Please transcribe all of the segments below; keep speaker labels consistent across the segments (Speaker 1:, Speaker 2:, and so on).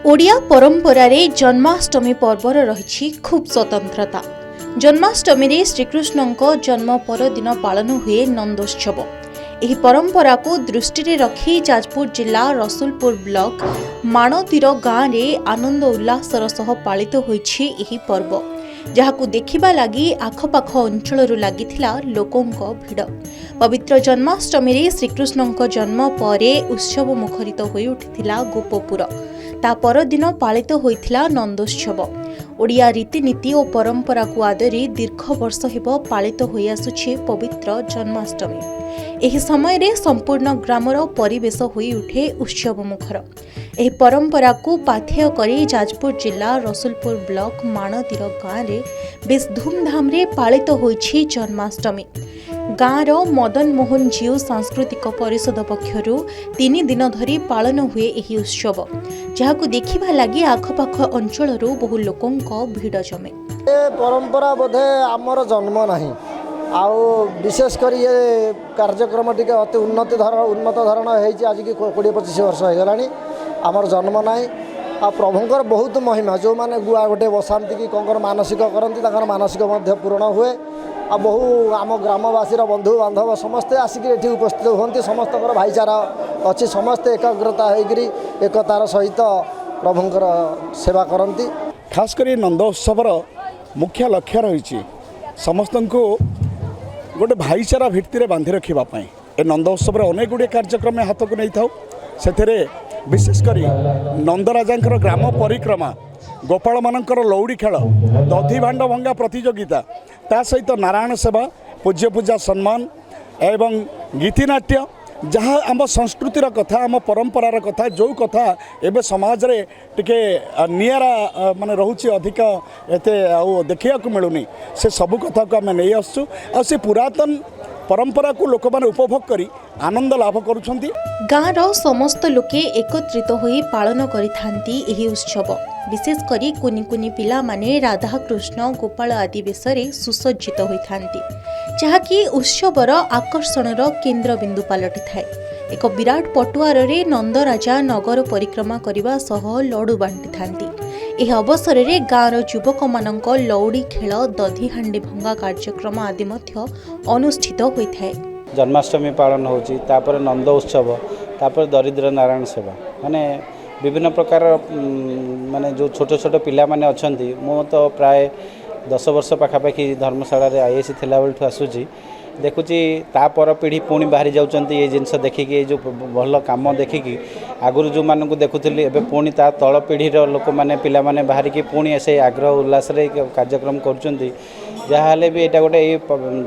Speaker 1: ओडिया परंपरा रे जन्माष्टमी पर्वर रही खूब स्वतंत्रता। जन्माष्टमी रे श्रीकृष्ण जन्म परदिन पालन हुए नंदोत्सव। एही परंपरा को दृष्टि रे रखी जाजपुर जिला रसुलपुर ब्लॉक माणतीर गाँव में आनंद उल्लासर सह पालित होइछि एही पर्व, जहाकू देखिबा लागि आखपाख अंचलरू लागिथिला लोकंक भिड़। पवित्र जन्माष्टमी रे श्रीकृष्ण जन्म परे उत्सव मुखरित होई उठिथिला गोपपुर। ता परदिन पालित होइथिला नंदोत्सव। ओडिया रीतिनीति और परंपरा को आदरी दीर्घ वर्ष हेब पालित होई आसुछि पवित्र जन्माष्टमी। एही समय रे संपूर्ण ग्रामर परिवेश होई उठे उत्सव मुखर। एही परंपरा को पाथेय करी जाजपुर जिला रसुलपुर ब्लॉक माणतीर गाँव में बेस धूमधाम रे पालित होइछि जन्माष्टमी। गाँवर मदन मोहन जीव सांस्कृतिक परिषद पक्षरु 3 दिन धरी पालन हुए एही उत्सव, जहाकू देखिबा लागि आखपाख अंचलरू बहु लोकंक भिड़ जमे।
Speaker 2: परंपरा बोधे आमर जन्म नहीं आउ विशेष कर ये कार्यक्रम टी अति उन्नत धरण आज की 20-25 वर्ष हो गलानी आमर जन्म नहीं। आ प्रभुंकर बहुत महिमा जो माने गुआ गोटे बसाती कि कंकर मानसिक करती मानसिक पूर्ण हुए। आ बहु आम ग्रामवासी बंधु बांधव समस्ते आसिक ये उपस्थित होती, समस्त भाईचारा अच्छी, समस्ते एकाग्रता होगी एकतार सहित प्रभुंकर सेवा करती।
Speaker 3: खास कर नंदोत्सवर मुख्य लक्ष्य रही समस्त को गोटे भाईचारा भित्ति बांधि रखापी। ए नंदोत्सव अनेक गुड़े कार्यक्रम हाथ को नहीं था। से विशेषकर नंदराजा ग्राम परिक्रमा, गोपाल मानकर लौड़ी खेल, दधी भांड भंगा प्रतियोगिता, ता सहित नारायण सेवा, पूज्य पूजा सम्मान एवं गीतिनाट्य, जहाँ आम संस्कृतिर कथा आम परंपरार कथा जो कथा एवं समाज रे टिके नियारा माने रोचे अधिक एते देखा मिलूनी, से सबू कथा को आम नहीं आसु। आ से पुरातन परंपरा को लोक माने उपभोग करी आनंद लाभ करुछंती।
Speaker 1: गाँवर समस्त लोके एकत्रित होई पालन करिथांती एही उत्सव। विशेष करी कुनी कुनी पिला माने राधा कृष्ण गोपाल आदि बेशरे सुसज्जित होइथांती, जहाँकि उत्सवर आकर्षणर केन्द्र बिंदु पलटि थाए। एक विराट पटुआर रे नंदराजा नगर परिक्रमा करने सह लडू बांटी थांती। एह अवसर रे गाँवर युवक मानक लौड़ी खेल, दधी हांडी भंगा कार्यक्रम आदि मध्य अनुष्ठित होइथाए।
Speaker 4: जन्माष्टमी पालन होची, तापर नंद उत्सव, तापर दरिद्र नारायण सेवा, माने विभिन्न प्रकार माने जो छोट छोट पिला माने अछंती। मो तो प्राय 10 वर्ष पाखापाखि धर्मशाला रे आईएसी थिला बेलठू आसुची, देखुची ता पर पीढ़ी पुणी बाहरी जाउचंती। ये जिनस देखिकी, ये जो भल काम देखिकी आगुरु जो मानू देखुली एवं पुणी ता तल पीढ़ीर लोक मैंने पिला माने बाहरी की पुणी से आग्रह उल्लास कार्यक्रम करुँच। जहाँ भी यहाँ गोटे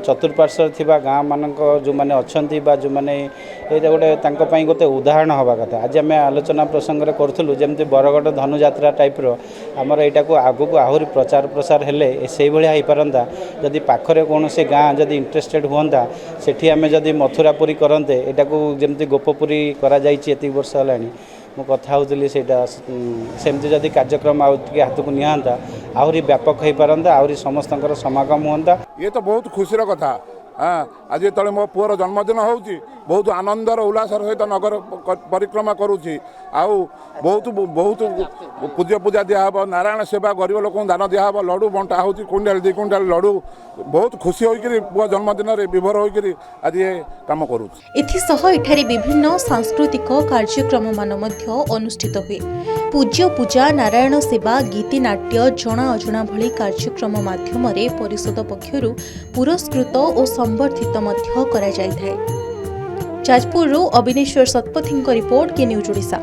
Speaker 4: चतुर्पार्श्वर थिबा गाँ मानक जो मैंने अच्छी जो मैंने ये गोटे गोटे उदाहरण हवा कथा। आज आम आलोचना प्रसंग में करूँ जमी बरगड़ धनुयात्रा टाइप्र आमर यहाँ को आगू को आहरी प्रचार प्रसार हेले से भाई हो पारंता। जदि पाखरे कौन से गाँ जदि इंटरेस्टेड हुआ सेठी आम जदि मथुरापुरी करते यहाँ को जमी गोपपुरी करा एत वर्ष है मु कथा होती सेमती जदि कार्यक्रम हाथ को निहांता आहरी व्यापक हो पारंता, आहरी समस्त समागम हुआ।
Speaker 5: ये तो बहुत खुशी कथा। हाँ, आज जो मो पुअर जन्मदिन हो बहुत आनंदर उल्लासर सहित नगर परिक्रमा करुँची। आउ बहुत बहुत पूज्य पूजा दिहब, नारायण सेवा, गरीब लोक दान दिहब, लडू बंटा हो क्विंटाल 2 क्विंटाल लडू। बहुत खुशी होकर पुआ जन्मदिन विभोर होकर आज ये काम करुँची।
Speaker 1: एथिसह एठारे विभिन्न सांस्कृतिक कार्यक्रम मान मध्य अनुष्ठित हुए। पूज्य पूजा, नारायण सेवा, गीतिनाट्य, जना अजना भली कार्यक्रम माध्यम रे परिषद पक्षरु पुरस्कृत और संवर्धित मध्य करा जाय थाए। जाजपुर अविनेश्वर सतपथी रिपोर्ट के न्यूज ओडिशा।